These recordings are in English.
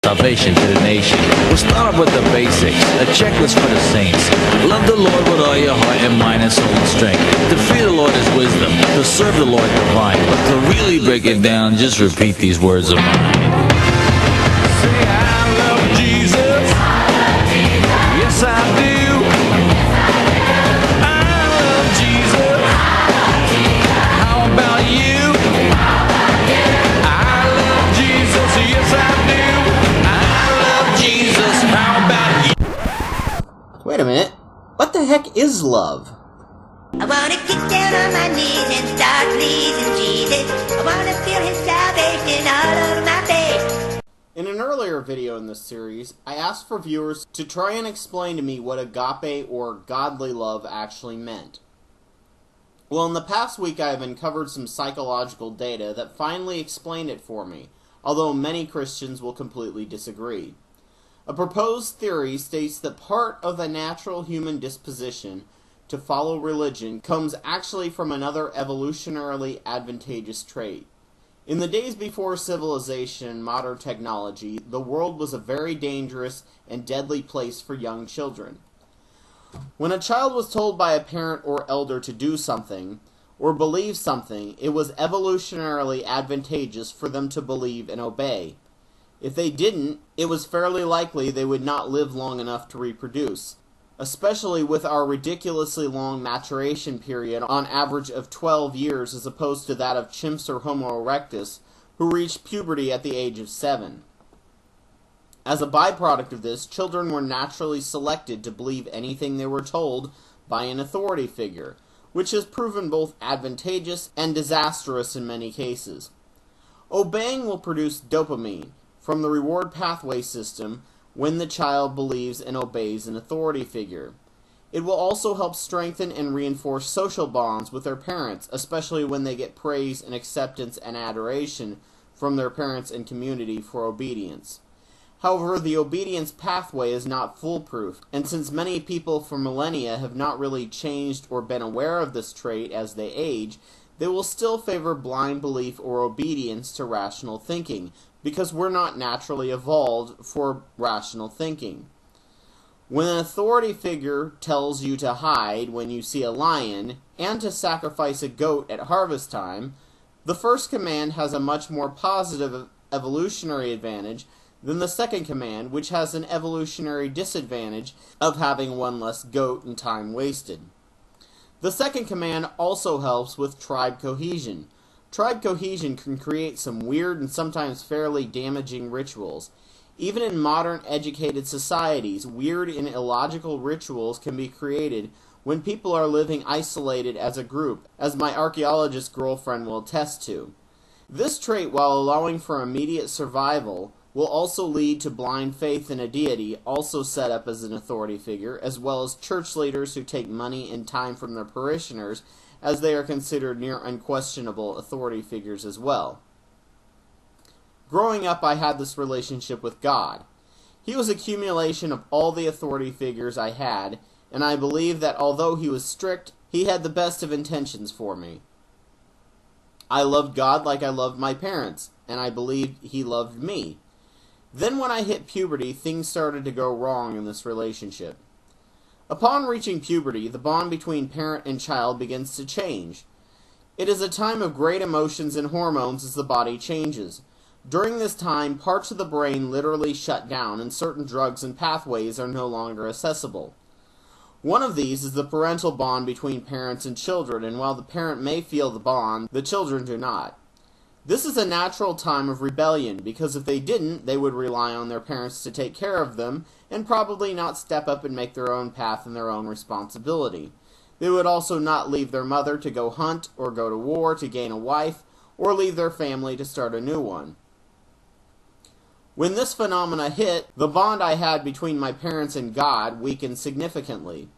salvation to the nation. We'll start off with the basics, a checklist for the saints. Love the Lord with all your heart and mind and soul and strength. To fear the Lord is wisdom, to serve the Lord divine. But to really break it down, just repeat these words of mine. Say, I love Jesus. Yes, I do. I love Jesus. How about you? I love Jesus. Yes, I do. I love Jesus. How about you? Wait a minute. What the heck is love? I wanna get down on my knees and start pleasing Jesus. I wanna feel His salvation all over my face. In an earlier video in this series, I asked for viewers to try and explain to me what agape or godly love actually meant. Well, in the past week I have uncovered some psychological data that finally explained it for me, although many Christians will completely disagree. A proposed theory states that part of the natural human disposition to follow religion comes actually from another evolutionarily advantageous trait. In the days before civilization and modern technology, the world was a very dangerous and deadly place for young children. When a child was told by a parent or elder to do something, or believe something, it was evolutionarily advantageous for them to believe and obey. If they didn't, it was fairly likely they would not live long enough to reproduce, especially with our ridiculously long maturation period on average of 12 years as opposed to that of chimps or Homo erectus, who reached puberty at the age of 7. As a byproduct of this, children were naturally selected to believe anything they were told by an authority figure, which has proven both advantageous and disastrous in many cases. Obeying will produce dopamine from the reward pathway system when the child believes and obeys an authority figure. It will also help strengthen and reinforce social bonds with their parents, especially when they get praise and acceptance and adoration from their parents and community for obedience. However, the obedience pathway is not foolproof, and since many people for millennia have not really changed or been aware of this trait as they age, they will still favor blind belief or obedience to rational thinking, because we're not naturally evolved for rational thinking. When an authority figure tells you to hide when you see a lion, and to sacrifice a goat at harvest time, the first command has a much more positive evolutionary advantage than the second command, which has an evolutionary disadvantage of having one less goat and time wasted. The second command also helps with tribe cohesion. Tribe cohesion can create some weird and sometimes fairly damaging rituals. Even in modern educated societies, weird and illogical rituals can be created when people are living isolated as a group, as my archaeologist girlfriend will attest to. This trait, while allowing for immediate survival, will also lead to blind faith in a deity also set up as an authority figure, as well as church leaders who take money and time from their parishioners, as they are considered near unquestionable authority figures as well. Growing up, I had this relationship with God. He was an accumulation of all the authority figures I had, and I believe that although he was strict, he had the best of intentions for me. I loved God like I loved my parents, and I believed he loved me. Then when I hit puberty, things started to go wrong in this relationship. Upon reaching puberty, the bond between parent and child begins to change. It is a time of great emotions and hormones as the body changes. During this time, parts of the brain literally shut down and certain drugs and pathways are no longer accessible. One of these is the parental bond between parents and children, and while the parent may feel the bond, the children do not. This is a natural time of rebellion, because if they didn't, they would rely on their parents to take care of them, and probably not step up and make their own path and their own responsibility. They would also not leave their mother to go hunt, or go to war to gain a wife, or leave their family to start a new one. When this phenomena hit, the bond I had between my parents and God weakened significantly.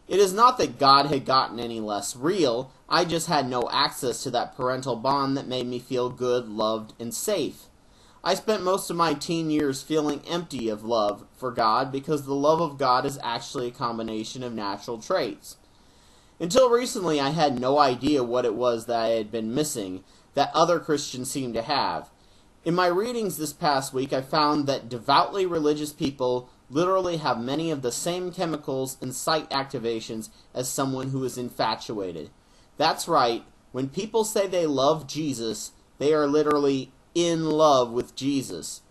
It is not that God had gotten any less real, I just had no access to that parental bond that made me feel good, loved, and safe. I spent most of my teen years feeling empty of love for God because the love of God is actually a combination of natural traits. Until recently, I had no idea what it was that I had been missing that other Christians seem to have. In my readings this past week, I found that devoutly religious people literally have many of the same chemicals and site activations as someone who is infatuated. That's right, when people say they love Jesus, they are literally in love with Jesus.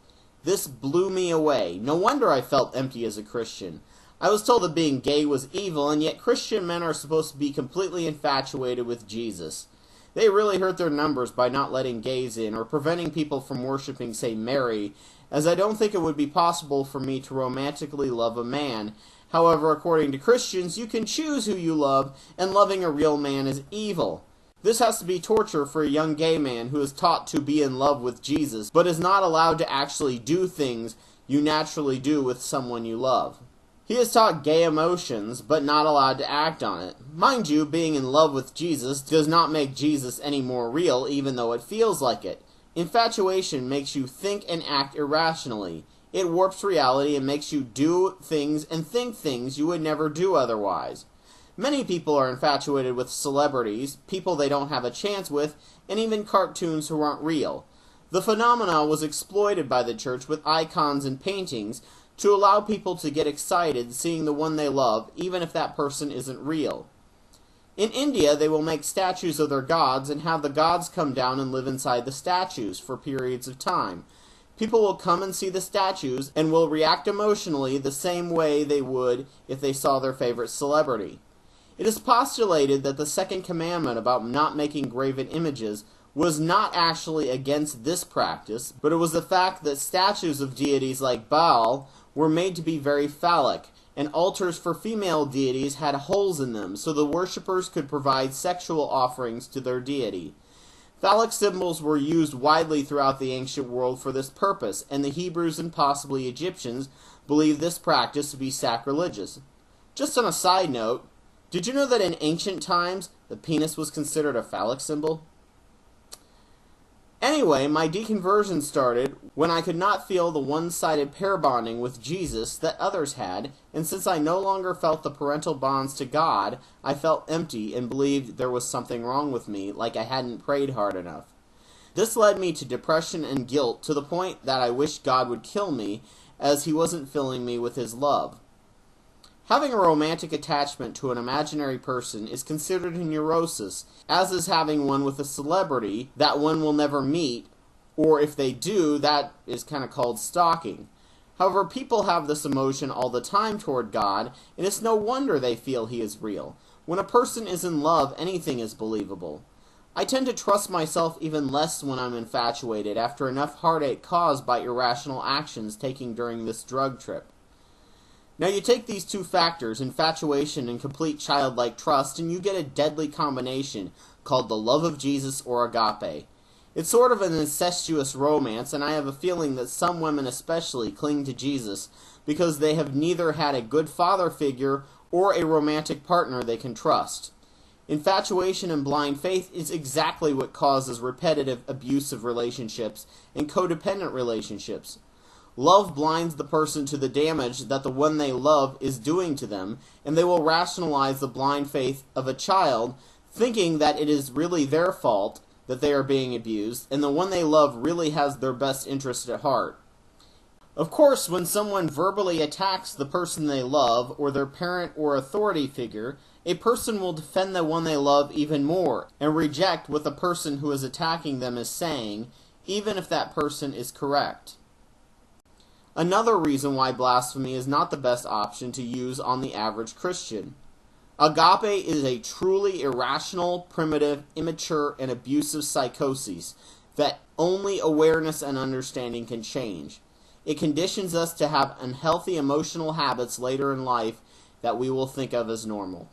This blew me away. No wonder I felt empty as a Christian. I was told that being gay was evil, and yet Christian men are supposed to be completely infatuated with Jesus. They really hurt their numbers by not letting gays in or preventing people from worshiping, say, Mary, as I don't think it would be possible for me to romantically love a man. However, according to Christians, you can choose who you love, and loving a real man is evil. This has to be torture for a young gay man who is taught to be in love with Jesus, but is not allowed to actually do things you naturally do with someone you love. He is taught gay emotions, but not allowed to act on it. Mind you, being in love with Jesus does not make Jesus any more real, even though it feels like it. Infatuation makes you think and act irrationally. It warps reality and makes you do things and think things you would never do otherwise. Many people are infatuated with celebrities, people they don't have a chance with, and even cartoons who aren't real. The phenomena was exploited by the church with icons and paintings to allow people to get excited seeing the one they love, even if that person isn't real. In India, they will make statues of their gods and have the gods come down and live inside the statues for periods of time. People will come and see the statues and will react emotionally the same way they would if they saw their favorite celebrity. It is postulated that the second commandment about not making graven images was not actually against this practice, but it was the fact that statues of deities like Baal were made to be very phallic, and altars for female deities had holes in them so the worshippers could provide sexual offerings to their deity. Phallic symbols were used widely throughout the ancient world for this purpose, and the Hebrews and possibly Egyptians believed this practice to be sacrilegious. Just on a side note, did you know that in ancient times the penis was considered a phallic symbol? Anyway, my deconversion started when I could not feel the one-sided pair bonding with Jesus that others had, and since I no longer felt the parental bonds to God, I felt empty and believed there was something wrong with me, like I hadn't prayed hard enough. This led me to depression and guilt to the point that I wished God would kill me, as he wasn't filling me with his love. Having a romantic attachment to an imaginary person is considered a neurosis, as is having one with a celebrity that one will never meet, or if they do, that is kind of called stalking. However, people have this emotion all the time toward God, and it's no wonder they feel he is real. When a person is in love, anything is believable. I tend to trust myself even less when I'm infatuated after enough heartache caused by irrational actions taken during this drug trip. Now you take these two factors, infatuation and complete childlike trust, and you get a deadly combination called the love of Jesus or agape. It's sort of an incestuous romance, and I have a feeling that some women especially cling to Jesus because they have neither had a good father figure or a romantic partner they can trust. Infatuation and blind faith is exactly what causes repetitive, abusive relationships and codependent relationships. Love blinds the person to the damage that the one they love is doing to them, and they will rationalize the blind faith of a child, thinking that it is really their fault that they are being abused, and the one they love really has their best interest at heart. Of course, when someone verbally attacks the person they love, or their parent or authority figure, a person will defend the one they love even more, and reject what the person who is attacking them is saying, even if that person is correct. Another reason why blasphemy is not the best option to use on the average Christian. Agape is a truly irrational, primitive, immature, and abusive psychosis that only awareness and understanding can change. It conditions us to have unhealthy emotional habits later in life that we will think of as normal.